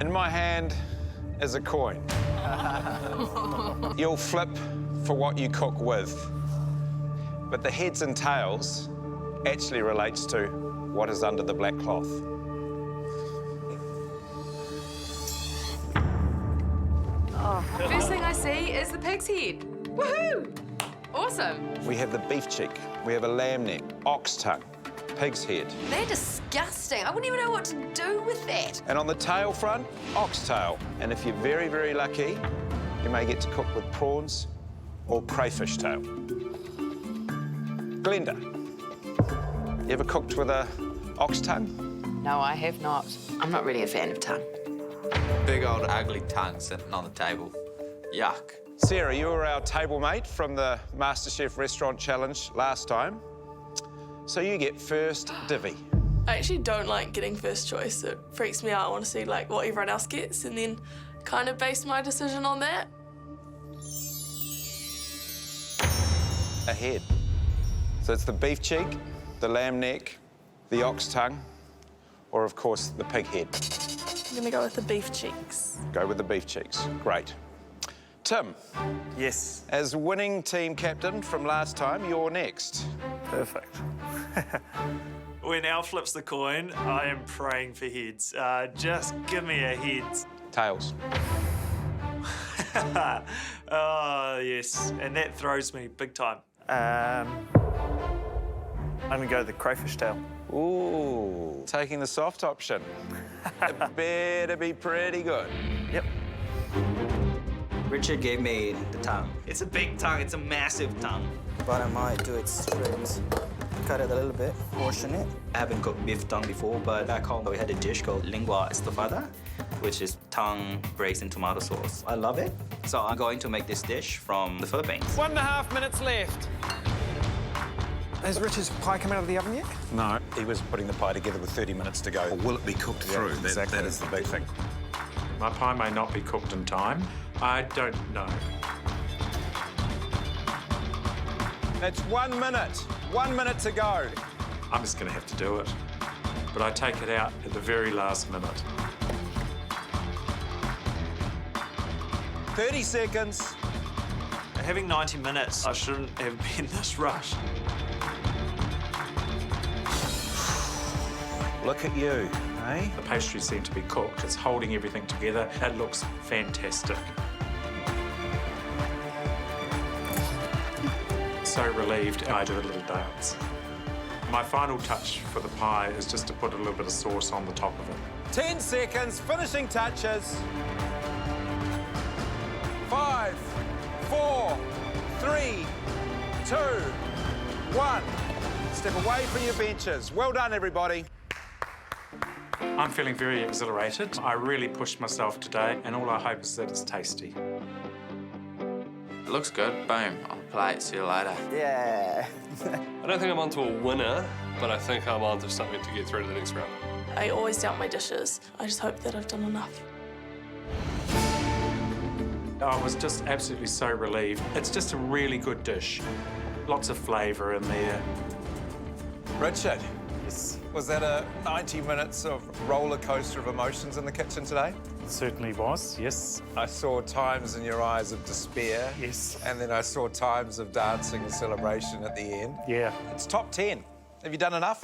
In my hand is a coin. You'll flip for what you cook with. But the heads and tails actually relates to what is under the black cloth. First thing I see is the pig's head. Woohoo! Awesome. We have the beef cheek, we have a lamb neck, ox tongue, pig's head. They're disgusting. I wouldn't even know what to do with that. And on the tail front, oxtail. And if you're very, very lucky, you may get to cook with prawns or crayfish tail. Glenda, you ever cooked with a ox tongue? No, I have not. I'm not really a fan of tongue. Big old ugly tongue sitting on the table. Yuck. Sarah, you were our table mate from the MasterChef Restaurant Challenge last time. So you get first divvy. I actually don't like getting first choice. It freaks me out. I want to see like what everyone else gets and then kind of base my decision on that. A head. So it's the beef cheek, the lamb neck, the ox tongue, or of course the pig head. I'm gonna go with the beef cheeks. Go with the beef cheeks. Great. Tim. Yes. As winning team captain from last time, you're next. Perfect. When Al flips the coin, I am praying for heads. Just give me a heads. Tails. Oh, yes. And that throws me big time. I'm gonna go the crayfish tail. Ooh, taking the soft option. It better be pretty good. Yep. Richard gave me the tongue. It's a big tongue. It's a massive tongue. But I might do it strips. Cut it a little bit, portion it. I haven't cooked beef tongue before, but back home we had a dish called lingua estofada, which is tongue braised in tomato sauce. I love it. So I'm going to make this dish from the Philippines. 1.5 minutes left. Has Richard's pie come out of the oven yet? No, he was putting the pie together with 30 minutes to go. Or will it be cooked through? Exactly. That is the big thing. My pie may not be cooked in time. I don't know. It's 1 minute. 1 minute to go. I'm just going to have to do it. But I take it out at the very last minute. 30 seconds. Having 90 minutes, I shouldn't have been this rushed. Look at you, eh? The pastries seem to be cooked. It's holding everything together. It looks fantastic. So relieved, I do a little dance. My final touch for the pie is just to put a little bit of sauce on the top of it. 10 seconds, finishing touches. 5, 4, 3, 2, 1. Step away from your benches. Well done, everybody. I'm feeling very exhilarated. I really pushed myself today, and all I hope is that it's tasty. It looks good. Boom. On the plate. See you later. Yeah. I don't think I'm onto a winner, but I think I'm onto something to get through to the next round. I always doubt my dishes. I just hope that I've done enough. I was just absolutely so relieved. It's just a really good dish. Lots of flavour in there. Richard. Yes. Was that a 90 minutes of roller coaster of emotions in the kitchen today? It certainly was, yes. I saw times in your eyes of despair. Yes. And then I saw times of dancing and celebration at the end. Yeah. It's top 10. Have you done enough?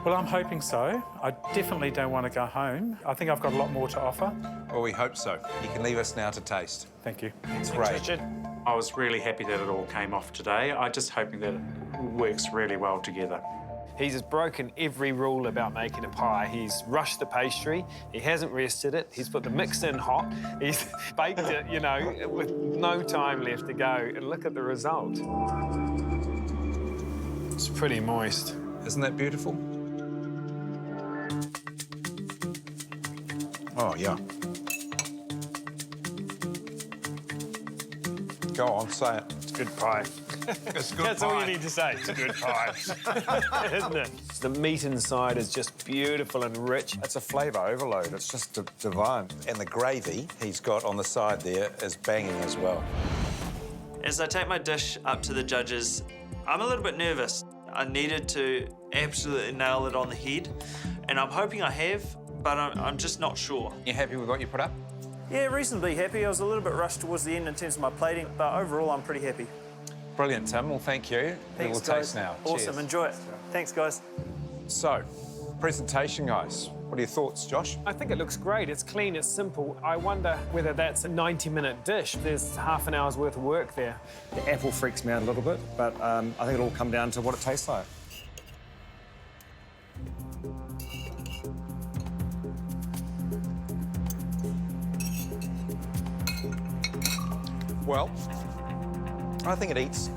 Well, I'm hoping so. I definitely don't want to go home. I think I've got a lot more to offer. Well, we hope so. You can leave us now to taste. Thank you. It's great. Richard. I was really happy that it all came off today. I'm just hoping that it works really well together. He's broken every rule about making a pie. He's rushed the pastry, he hasn't rested it, he's put the mix in hot, he's baked it, you know, with no time left to go. And look at the result. It's pretty moist. Isn't that beautiful? Oh, yeah. Go on, say it. It's good pie. It's good That's pie. all you need to say. It's a good pie. Isn't it? The meat inside is just beautiful and rich. It's a flavour overload. It's just divine. And the gravy he's got on the side there is banging as well. As I take my dish up to the judges, I'm a little bit nervous. I needed to absolutely nail it on the head, and I'm hoping I have, but I'm just not sure. You happy with what you put up? Yeah, reasonably happy. I was a little bit rushed towards the end in terms of my plating, but overall I'm pretty happy. Brilliant, Tim. Well, thank you. Thanks, We'll guys. taste now. Awesome, Cheers. enjoy it. Thanks, guys. So, presentation, guys. What are your thoughts, Josh? I think it looks great. It's clean, it's simple. I wonder whether that's a 90-minute dish. There's half an hour's worth of work there. The apple freaks me out a little bit, but I think it'll all come down to what it tastes like. Well, I think it eats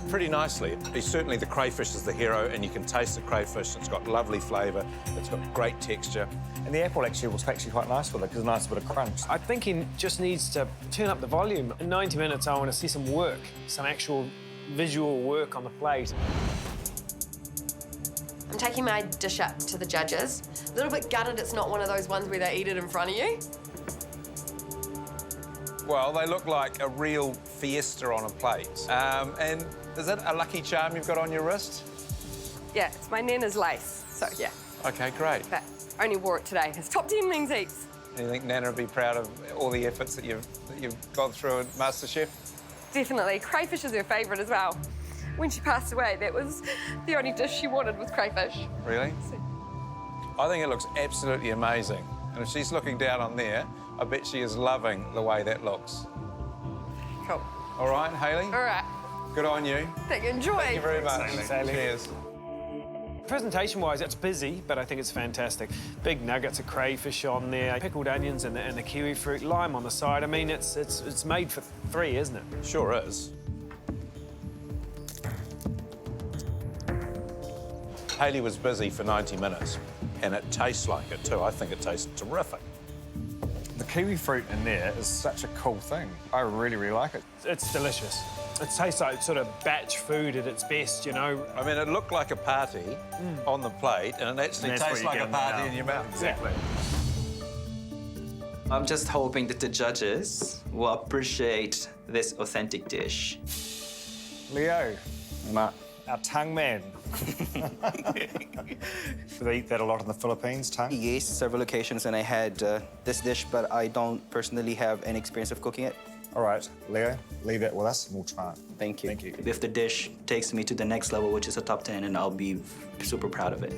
pretty nicely. Certainly the crayfish is the hero, and you can taste the crayfish. It's got lovely flavour. It's got great texture. And the apple actually was quite nice with it, because a nice bit of crunch. I think he just needs to turn up the volume. In 90 minutes, I want to see some work, some actual visual work on the plate. I'm taking my dish up to the judges. A little bit gutted it's not one of those ones where they eat it in front of you. Well, they look like a real fiesta on a plate. And is it a lucky charm you've got on your wrist? Yeah, it's my Nana's lace, so yeah. OK, great. But only wore it today. It's top 10 wings eats. Do you think Nana would be proud of all the efforts that you've gone through at MasterChef? Definitely. Crayfish is her favourite as well. When she passed away, that was the only dish she wanted was crayfish. Really? I think it looks absolutely amazing. And if she's looking down on there, I bet she is loving the way that looks. Cool. All right, Hayley? All right. Good on you. Thank you. Enjoy. Thank you very much. Thanks, Hayley. Cheers. Presentation-wise, it's busy, but I think it's fantastic. Big nuggets of crayfish on there, pickled onions and the kiwi fruit, lime on the side. I mean, it's made for three, isn't it? Sure is. Hayley was busy for 90 minutes, and it tastes like it too. I think it tastes terrific. The kiwi fruit in there is such a cool thing. I really, really like it. It's delicious. It tastes like sort of batch food at its best, you know. I mean, it looked like a party on the plate, and it actually And that's tastes what like you a get in the party mouth. in your mouth. Exactly. I'm just hoping that the judges will appreciate this authentic dish. Leo, our tongue man. Do they eat that a lot in the Philippines, tongue? Yes, several occasions when I had this dish, but I don't personally have any experience of cooking it. All right, Leo, leave that with us and we'll try it. Thank you. Thank you. If the dish takes me to the next level, which is a top 10, and I'll be super proud of it.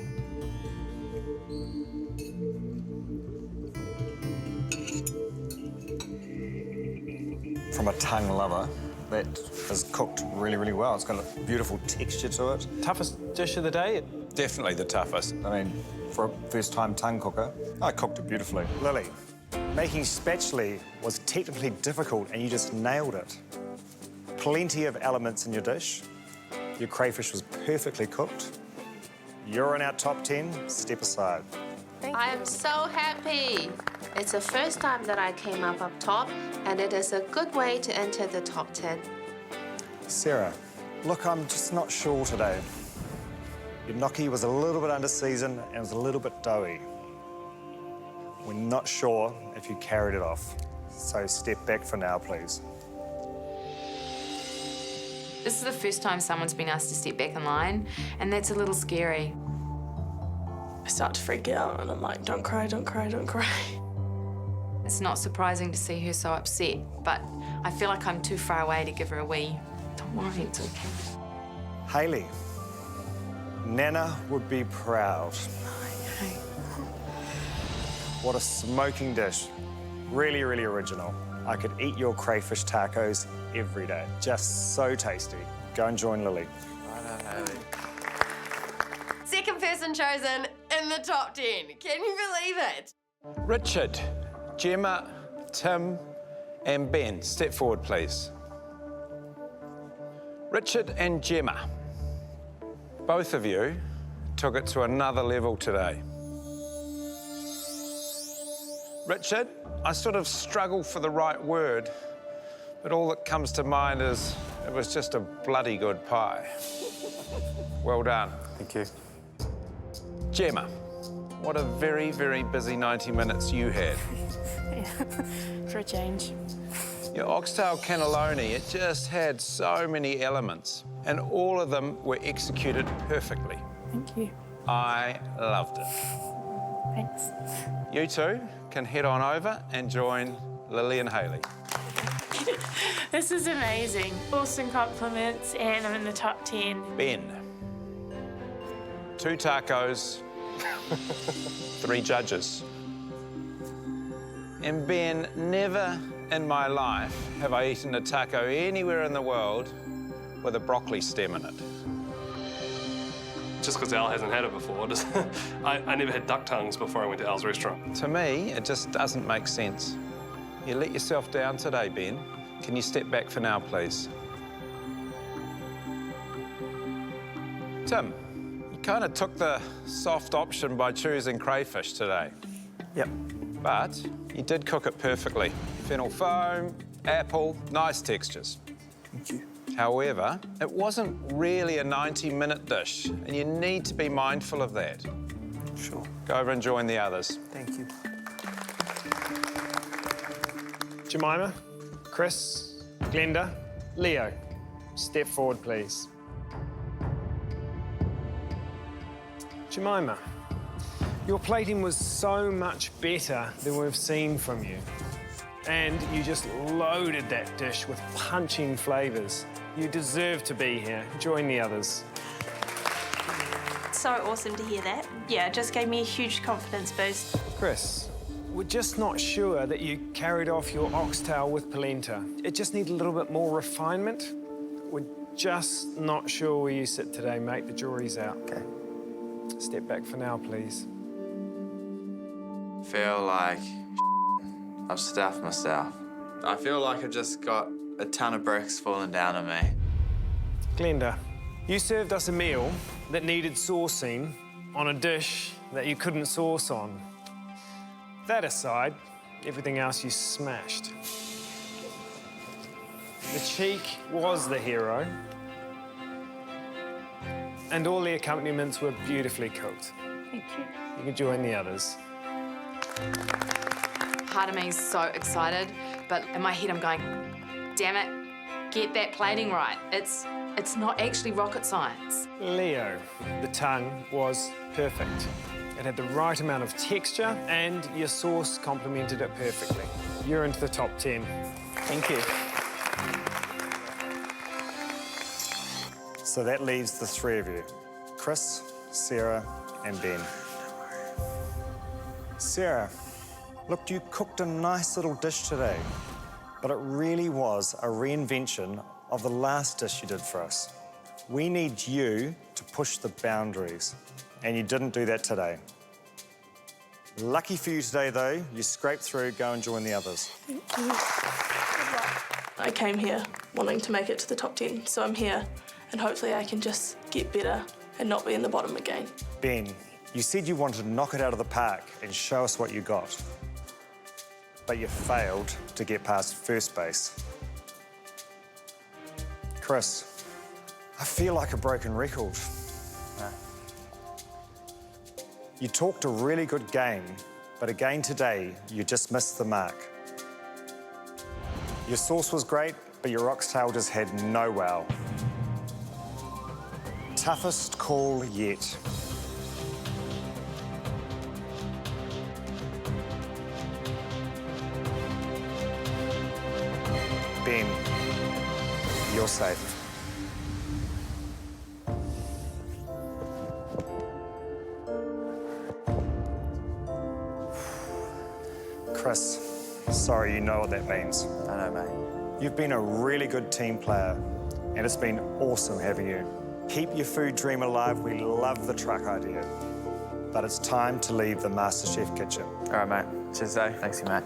From a tongue lover, that is cooked really, really well. It's got a beautiful texture to it. Toughest dish of the day? Definitely the toughest. I mean, for a first-time tongue cooker, I cooked it beautifully. Lily, making spatula was technically difficult and you just nailed it. Plenty of elements in your dish. Your crayfish was perfectly cooked. You're in our top 10. Step aside. I am so happy. It's the first time that I came up top, and it is a good way to enter the top 10. Sarah, look, I'm just not sure today. Your gnocchi was a little bit under-seasoned and was a little bit doughy. We're not sure if you carried it off, so step back for now, please. This is the first time someone's been asked to step back in line, and that's a little scary. I start to freak out and I'm like, don't cry, don't cry, don't cry. It's not surprising to see her so upset, but I feel like I'm too far away to give her a wee. Don't worry, it's okay. Hayley, Nana would be proud. Okay. What a smoking dish. Really, really original. I could eat your crayfish tacos every day. Just so tasty. Go and join Lily. Second person chosen in the top 10. Can you believe it? Richard, Gemma, Tim, and Ben, step forward, please. Richard and Gemma, both of you took it to another level today. Richard, I sort of struggle for the right word, but all that comes to mind is it was just a bloody good pie. Well done. Thank you. Gemma, what a very, very busy 90 minutes you had. For a change. Your oxtail cannelloni, it just had so many elements, and all of them were executed perfectly. Thank you. I loved it. Thanks. You two can head on over and join Lily and Hayley. This is amazing. Awesome compliments, and I'm in the top 10. Ben. 2 tacos, 3 judges. And Ben, never in my life have I eaten a taco anywhere in the world with a broccoli stem in it. Just because Al hasn't had it before, I never had duck tongues before I went to Al's restaurant. To me, it just doesn't make sense. You let yourself down today, Ben. Can you step back for now, please? Tim, you kind of took the soft option by choosing crayfish today. Yep. But you did cook it perfectly. Fennel foam, apple, nice textures. Thank you. However, it wasn't really a 90-minute dish, and you need to be mindful of that. Sure. Go over and join the others. Thank you. Jemima, Chris, Glenda, Leo, step forward, please. Jemima, your plating was so much better than we've seen from you. And you just loaded that dish with punching flavours. You deserve to be here. Join the others. So awesome to hear that. Yeah, it just gave me a huge confidence boost. Chris, we're just not sure that you carried off your oxtail with polenta. It just needs a little bit more refinement. We're just not sure where you sit today, mate. The jury's out. Okay. Step back for now, please. Feel like I've stuffed myself. I feel like I've just got a ton of bricks falling down on me. Glenda, you served us a meal that needed saucing on a dish that you couldn't sauce on. That aside, everything else you smashed. The cheek was the hero, and all the accompaniments were beautifully cooked. Thank you. You can join the others. Part of me is so excited, but in my head I'm going, damn it, get that plating right. It's not actually rocket science. Leo, the tongue was perfect. It had the right amount of texture, and your sauce complemented it perfectly. You're into the top 10. Thank you. So that leaves the 3 of you, Chris, Sarah, and Ben. Sarah, look, you cooked a nice little dish today, but it really was a reinvention of the last dish you did for us. We need you to push the boundaries, and you didn't do that today. Lucky for you today, though, you scraped through. Go and join the others. Thank you. I came here wanting to make it to the top 10, so I'm here, and hopefully I can just get better and not be in the bottom again. Ben, you said you wanted to knock it out of the park and show us what you got, but you failed to get past first base. Chris, I feel like a broken record. You talked a really good game, but again today, you just missed the mark. Your sauce was great, but your oxtail just had no wow. Toughest call yet. Ben, you're safe. Chris, sorry, you know what that means. I know, mate. You've been a really good team player, and it's been awesome having you. Keep your food dream alive. We love the truck idea. But it's time to leave the MasterChef kitchen. All right, mate. Cheers, though. Thanks, you, mate.